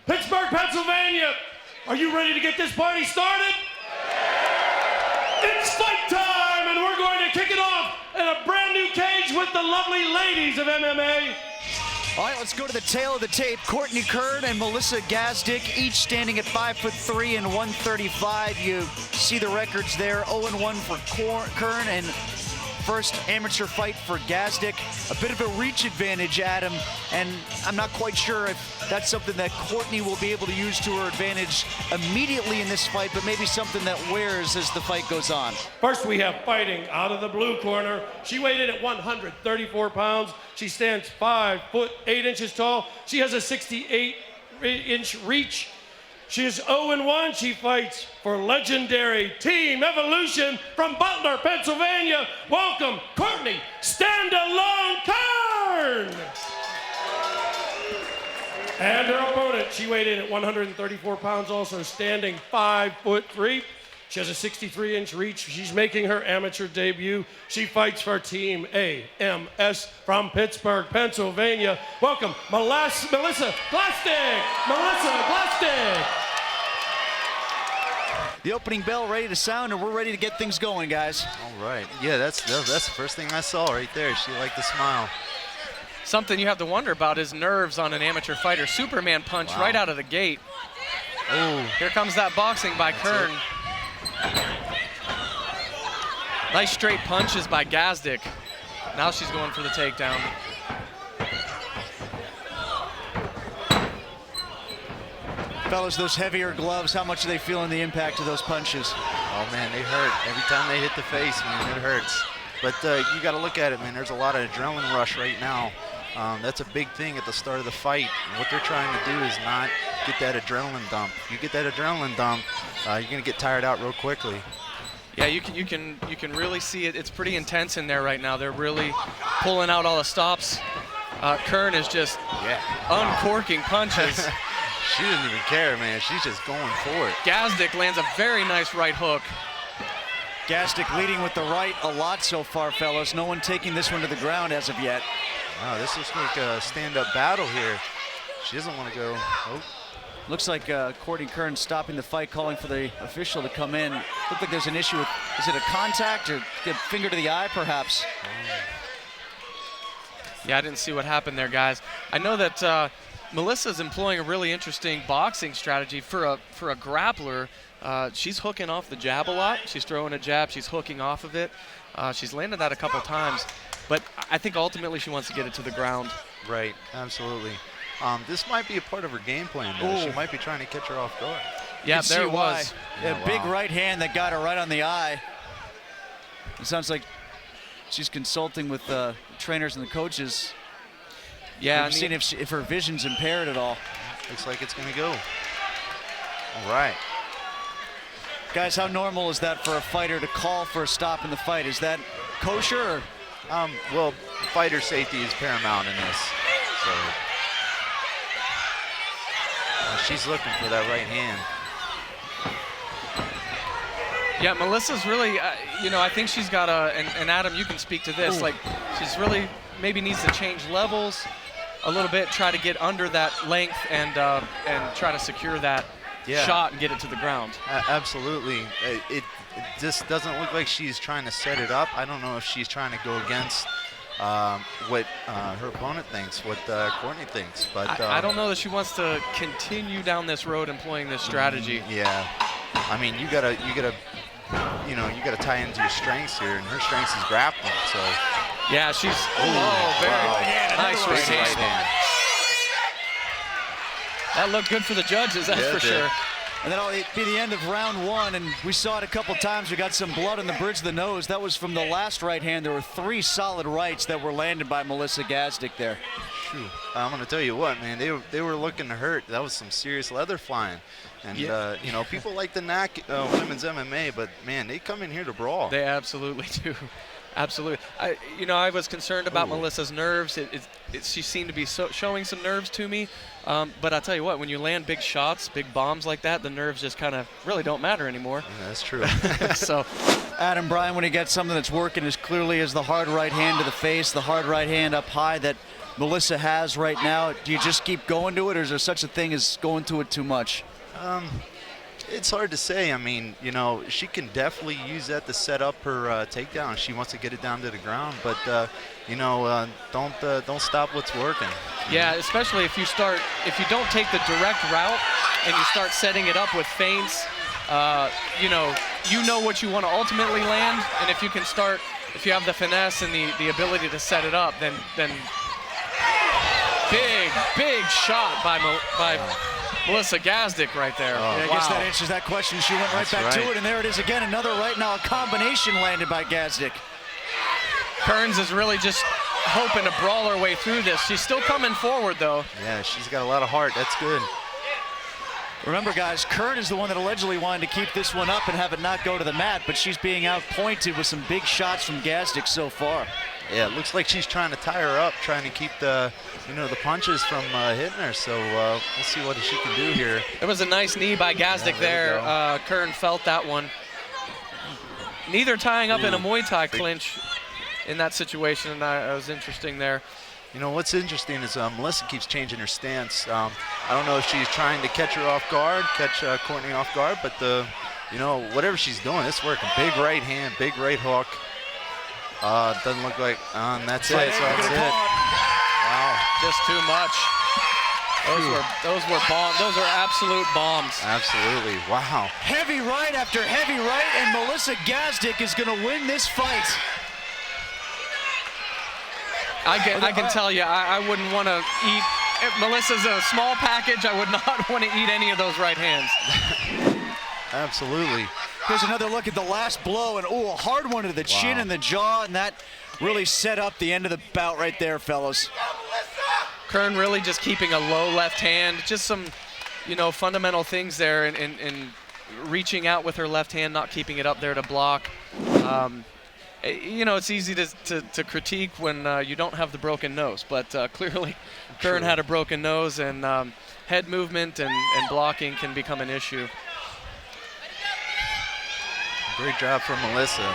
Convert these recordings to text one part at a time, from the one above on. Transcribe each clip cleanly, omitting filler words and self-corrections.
Pittsburgh, Pennsylvania, are you ready to get this party started? It's fight time, and we're going to kick it off in a brand new cage with the lovely ladies of MMA. All right, let's go to the tail of the tape. Courtney Kern and Melissa Gasdick, each standing at 5'3" and 135. You see the records there, 0-1 for Kern, and first amateur fight for Gasdick. A bit of a reach advantage, Adam, and I'm not quite sure if that's something that Courtney will be able to use to her advantage immediately in this fight, but maybe something that wears as the fight goes on. First, we have fighting out of the blue corner. She weighed in at 134 pounds. She stands 5'8" tall. She has a 68-inch reach. She is 0-1. She fights for legendary Team Evolution from Butler, Pennsylvania. Welcome, Courtney Standalone Kern. And her opponent, she weighed in at 134 pounds, also standing 5'3". She has a 63-inch reach. She's making her amateur debut. She fights for Team AMS from Pittsburgh, Pennsylvania. Welcome, Melissa Gasdick. Melissa Gasdick. The opening bell ready to sound, and we're ready to get things going, guys. All right. Yeah, that's the first thing I saw right there. She liked the smile. Something you have to wonder about is nerves on an amateur fighter. Superman punch right out of the gate. Oh. Here comes that boxing by Kern. Nice straight punches by Gasdick. Now she's going for the takedown. Fellas, those heavier gloves, how much are they feeling the impact of those punches? Oh, man, they hurt. Every time they hit the face, man, it hurts. But you got to look at it, man. There's a lot of adrenaline rush right now. That's a big thing at the start of the fight. And what they're trying to do is not get that adrenaline dump. If you get that adrenaline dump, you're going to get tired out real quickly. Yeah, you can really see it. It's pretty intense in there right now. They're really pulling out all the stops. Kern is just uncorking punches. She didn't even care, man. She's just going for it. Gasdick lands a very nice right hook. Gasdick leading with the right a lot so far, fellas. No one taking this one to the ground as of yet. Wow, this looks like a stand-up battle here. She doesn't want to go. Oh. Looks like Courtney Kern stopping the fight, calling for the official to come in. Looks like there's an issue with, is it a contact or a finger to the eye, perhaps? Yeah, I didn't see what happened there, guys. I know that Melissa's employing a really interesting boxing strategy for a grappler. She's hooking off the jab a lot. She's throwing a jab. She's hooking off of it. She's landed that a couple times. But I think ultimately she wants to get it to the ground. Right, absolutely. This might be a part of her game plan, though. She might be trying to catch her off guard. Yeah, there it was. Yeah, big right hand that got her right on the eye. It sounds like she's consulting with the trainers and the coaches. Yeah, seeing if her vision's impaired at all. Looks like it's going to go. All right. Guys, how normal is that for a fighter to call for a stop in the fight? Is that kosher? Well, fighter safety is paramount in this. So she's looking for that right hand. Yeah, Melissa's really, I think she's got and Adam, you can speak to this. Like, she's really maybe needs to change levels a little bit, try to get under that length and try to secure that shot and get it to the ground. Absolutely. It just doesn't look like she's trying to set it up. I don't know if she's trying to go against what her opponent thinks, what Courtney thinks. But I don't know that she wants to continue down this road employing this strategy. Yeah. I mean, you gotta tie into your strengths here, and her strengths is grappling. So. Yeah, she's. Very nice right hand. That looked good for the judges, that's for sure. And that'll be the end of round one, and we saw it a couple times. We got some blood on the bridge of the nose. That was from the last right hand. There were 3 solid rights that were landed by Melissa Gasdick there. Shoot. I'm going to tell you what, man, they were looking to hurt. That was some serious leather flying. And, people like to knock women's MMA, but, man, they come in here to brawl. They absolutely do. Absolutely. I was concerned about Melissa's nerves. She seemed to be showing some nerves to me. But I'll tell you what, when you land big shots, big bombs like that, the nerves just kind of really don't matter anymore. Yeah, that's true. So, Adam Bryan, when he gets something that's working as clearly as the hard right hand to the face, the hard right hand up high that Melissa has right now, do you just keep going to it, or is there such a thing as going to it too much? It's hard to say. I mean, you know, she can definitely use that to set up her takedown. She wants to get it down to the ground, but you know, don't stop what's working. Yeah, especially if you don't take the direct route and you start setting it up with feints. You know what you want to ultimately land, and if you have the finesse and the ability to set it up, then big shot by Melissa Gasdick right there. I guess that answers that question. She went right back to it, and there it is again. Another right now, a combination landed by Gasdick. Kearns is really just hoping to brawl her way through this. She's still coming forward, though. Yeah, she's got a lot of heart. That's good. Remember, guys, Kern is the one that allegedly wanted to keep this one up and have it not go to the mat, but she's being outpointed with some big shots from Gasdick so far. Yeah, it looks like she's trying to tie her up, trying to keep the punches from hitting her. So we'll see what she can do here. It was a nice knee by Gasdick there. Kern felt that one. Neither tying up in a Muay Thai clinch in that situation, and that was interesting there. You know, what's interesting is Melissa keeps changing her stance. I don't know if she's trying to catch her off guard, catch Courtney off guard, but you know, whatever she's doing, it's working. Big right hand, big right hook. Doesn't look like, that's it. So that's it. Wow. Just too much. Those were bombs. Those are absolute bombs. Absolutely. Wow. Heavy right after heavy right, and Melissa Gasdick is going to win this fight. I can tell you, I wouldn't want to eat. If Melissa's a small package, I would not want to eat any of those right hands. Absolutely. Here's another look at the last blow, and a hard one to the chin and the jaw, and that really set up the end of the bout right there, fellas. Kern really just keeping a low left hand, just some, fundamental things there, and reaching out with her left hand, not keeping it up there to block. It's easy to critique when you don't have the broken nose, but clearly Kern had a broken nose, and head movement and blocking can become an issue. Great job from Melissa.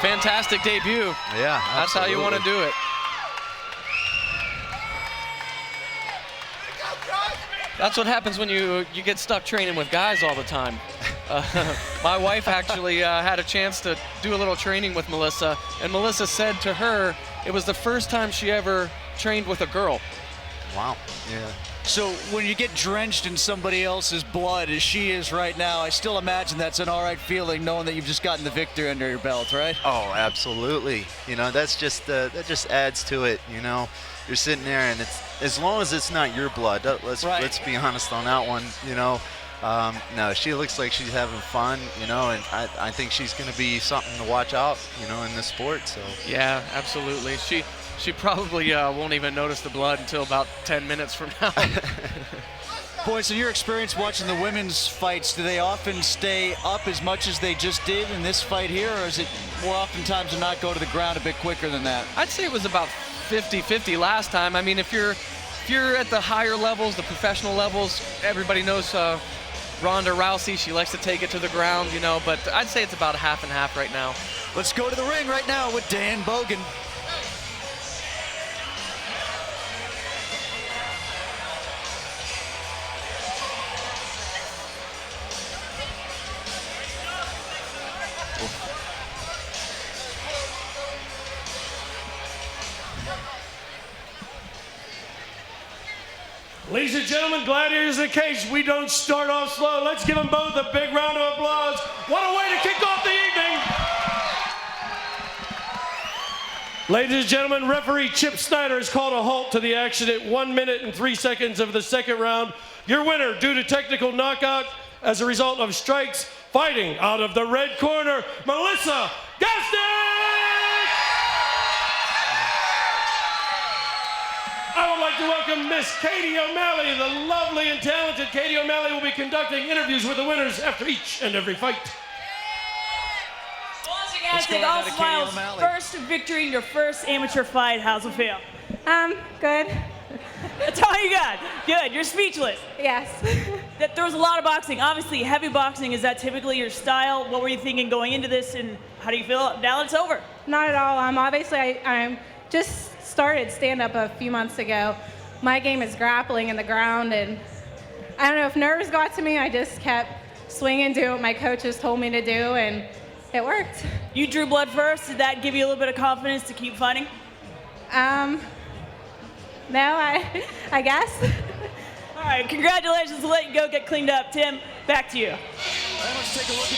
Fantastic debut. Yeah, that's how you want to do it. That's what happens when you get stuck training with guys all the time. My wife actually had a chance to do a little training with Melissa, and Melissa said to her it was the first time she ever trained with a girl. Wow. Yeah. So when you get drenched in somebody else's blood, as she is right now, I still imagine that's an all right feeling, knowing that you've just gotten the victory under your belt, right? Oh, absolutely. That's just that just adds to it. You're sitting there, and it's, as long as it's not your blood. Let's be honest on that one. No, she looks like she's having fun. And I think she's going to be something to watch out. In this sport. So. Yeah, absolutely. She probably won't even notice the blood until about 10 minutes from now. Boys, in your experience watching the women's fights, do they often stay up as much as they just did in this fight here, or is it more oftentimes to not go to the ground a bit quicker than that? I'd say it was about 50-50 last time. I mean, if you're at the higher levels, the professional levels, everybody knows Ronda Rousey. She likes to take it to the ground, but I'd say it's about half and half right now. Let's go to the ring right now with Dan Bogan. Ladies and gentlemen, Gladiators in the cage. We don't start off slow. Let's give them both a big round of applause. What a way to kick off the evening. Ladies and gentlemen, referee Chip Snyder has called a halt to the action at 1 minute and 3 seconds of the second round. Your winner due to technical knockout as a result of strikes, fighting out of the red corner, Melissa Gasdick! I would like to welcome Miss Katie O'Malley. The lovely and talented Katie O'Malley will be conducting interviews with the winners after each and every fight. Gasdick, all smiles. First victory in your first amateur fight. How's it feel? Good. That's all you got. Good. You're speechless. Yes. There was a lot of boxing. Obviously, heavy boxing. Is that typically your style? What were you thinking going into this, and how do you feel now that it's over? Not at all. Obviously, I'm just started stand-up a few months ago. My game is grappling in the ground, and I don't know if nerves got to me. I just kept swinging, doing what my coaches told me to do, and it worked. You drew blood first. Did that give you a little bit of confidence to keep fighting? No, I guess. All right, congratulations. We'll let you go get cleaned up. Tim, back to you. Let's take a look at